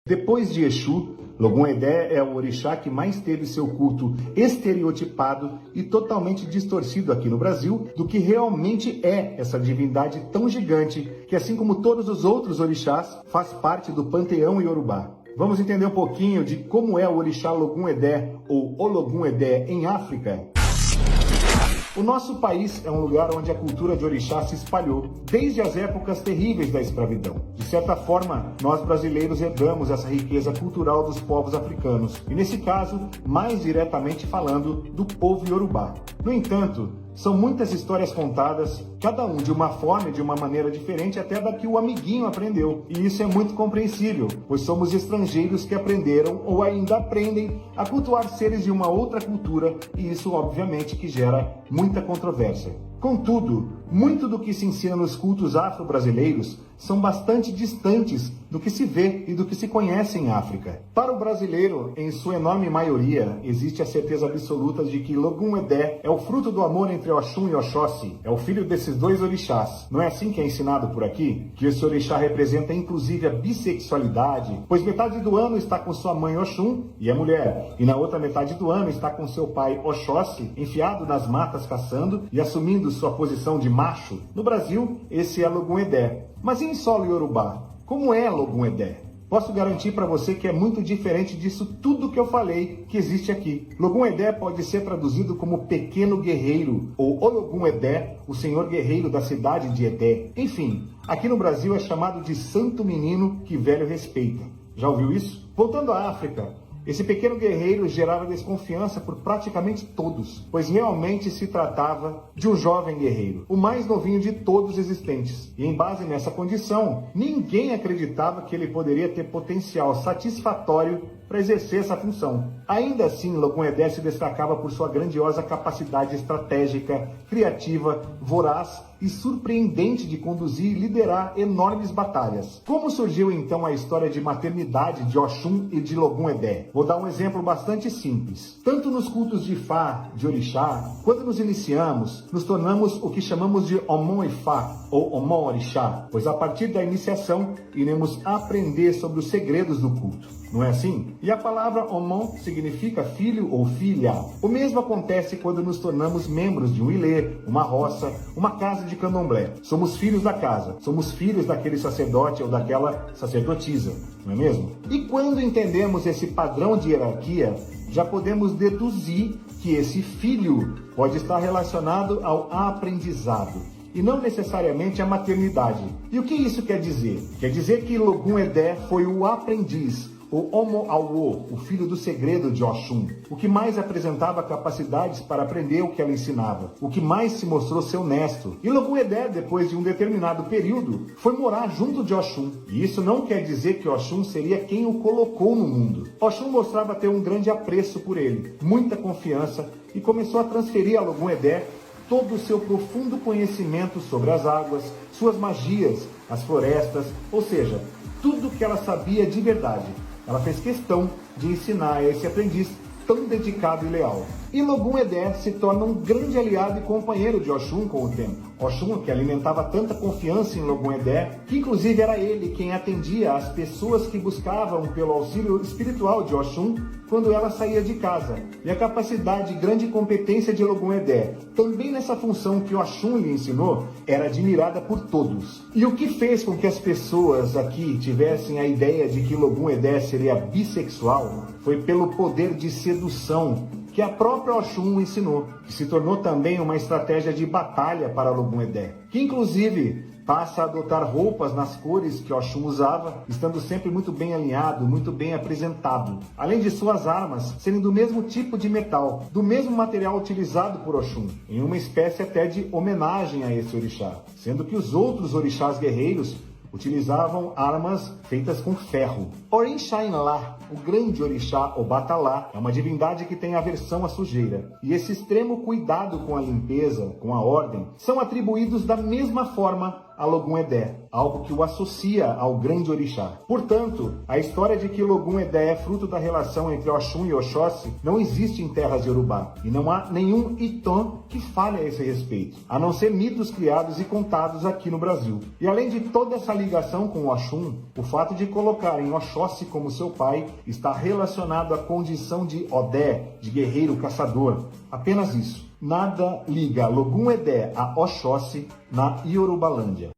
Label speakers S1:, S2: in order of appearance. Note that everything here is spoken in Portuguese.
S1: Depois de Exu, Logum-Edé é o orixá que mais teve seu culto estereotipado e totalmente distorcido aqui no Brasil do que realmente é essa divindade tão gigante que, assim como todos os outros orixás, faz parte do panteão iorubá. Vamos entender um pouquinho de como é o orixá Logum-Edé ou Ologum-Edé em África? O nosso país é um lugar onde a cultura de orixá se espalhou desde as épocas terríveis da escravidão. De certa forma, nós brasileiros herdamos essa riqueza cultural dos povos africanos, e nesse caso, mais diretamente falando, do povo iorubá. No entanto, são muitas histórias contadas, cada um de uma forma e de uma maneira diferente até da que o amiguinho aprendeu. E isso é muito compreensível, pois somos estrangeiros que aprenderam ou ainda aprendem a cultuar seres de uma outra cultura, e isso obviamente que gera muita controvérsia. Contudo, muito do que se ensina nos cultos afro-brasileiros são bastante distantes do que se vê e do que se conhece em África. Para o brasileiro, em sua enorme maioria, existe a certeza absoluta de que Logum-Edé é o fruto do amor entre Oxum e Oxóssi, é o filho desses dois orixás. Não é assim que é ensinado por aqui? Que esse orixá representa inclusive a bissexualidade, pois metade do ano está com sua mãe Oxum e é mulher, e na outra metade do ano está com seu pai Oxóssi, enfiado nas matas caçando e assumindo sua posição de macho. No Brasil, esse é Logum-Edé. Mas em solo iorubá, como é Logum-Edé? Posso garantir para você que é muito diferente disso tudo que eu falei que existe aqui. Logum-Edé pode ser traduzido como pequeno guerreiro, ou Ologum-Edé, o senhor guerreiro da cidade de Edé. Enfim, aqui no Brasil é chamado de santo menino que velho respeita. Já ouviu isso? Voltando à África, esse pequeno guerreiro gerava desconfiança por praticamente todos, pois realmente se tratava de um jovem guerreiro, o mais novinho de todos existentes. E em base nessa condição, ninguém acreditava que ele poderia ter potencial satisfatório para exercer essa função. Ainda assim, Logum-Edé se destacava por sua grandiosa capacidade estratégica, criativa, voraz e surpreendente de conduzir e liderar enormes batalhas. Como surgiu então a história de maternidade de Oxum e de Logum-Edé? Vou dar um exemplo bastante simples. Tanto nos cultos de Ifá, de Orixá, quando nos iniciamos, nos tornamos o que chamamos de Omon-Ifá ou Omon-Orixá, pois a partir da iniciação iremos aprender sobre os segredos do culto. Não é assim? E a palavra Omon significa filho ou filha. O mesmo acontece quando nos tornamos membros de um ilê, uma roça, uma casa de candomblé. Somos filhos da casa, somos filhos daquele sacerdote ou daquela sacerdotisa, não é mesmo? E quando entendemos esse padrão de hierarquia, já podemos deduzir que esse filho pode estar relacionado ao aprendizado e não necessariamente à maternidade. E o que isso quer dizer? Quer dizer que Logum-Edé foi o aprendiz, o Omo-Awo, o filho do segredo de Oxum, o que mais apresentava capacidades para aprender o que ela ensinava, o que mais se mostrou ser honesto. E Logum-Edé, depois de um determinado período, foi morar junto de Oxum. E isso não quer dizer que Oxum seria quem o colocou no mundo. Oxum mostrava ter um grande apreço por ele, muita confiança, e começou a transferir a Logum-Edé todo o seu profundo conhecimento sobre as águas, suas magias, as florestas, ou seja, tudo que ela sabia de verdade. Ela fez questão de ensinar a esse aprendiz tão dedicado e leal. E Logum-Edé se torna um grande aliado e companheiro de Oxum com o tempo. Oxum, que alimentava tanta confiança em Logum-Edé, que inclusive era ele quem atendia as pessoas que buscavam pelo auxílio espiritual de Oxum quando ela saía de casa. E a capacidade e grande competência de Logum-Edé, também nessa função que Oxum lhe ensinou, era admirada por todos. E o que fez com que as pessoas aqui tivessem a ideia de que Logum-Edé seria bissexual foi pelo poder de sedução que a própria Oxum ensinou, que se tornou também uma estratégia de batalha para Logum-Edé, que inclusive passa a adotar roupas nas cores que Oxum usava, estando sempre muito bem alinhado, muito bem apresentado. Além de suas armas serem do mesmo tipo de metal, do mesmo material utilizado por Oxum, em uma espécie até de homenagem a esse orixá, sendo que os outros orixás guerreiros utilizavam armas feitas com ferro. Orixá-Inlá, o grande orixá Obatalá, é uma divindade que tem aversão à sujeira. E esse extremo cuidado com a limpeza, com a ordem, são atribuídos da mesma forma a Logum Edé, algo que o associa ao grande orixá. Portanto, a história de que Logum Edé é fruto da relação entre Oxum e Oxóssi não existe em terras Yorubá, e não há nenhum Iton que fale a esse respeito, a não ser mitos criados e contados aqui no Brasil. E além de toda essa ligação com o Oxum, o fato de colocarem Oxóssi como seu pai está relacionado à condição de Odé, de guerreiro caçador. Apenas isso. Nada liga Logum Edé a Oxóssi na Yorubalândia.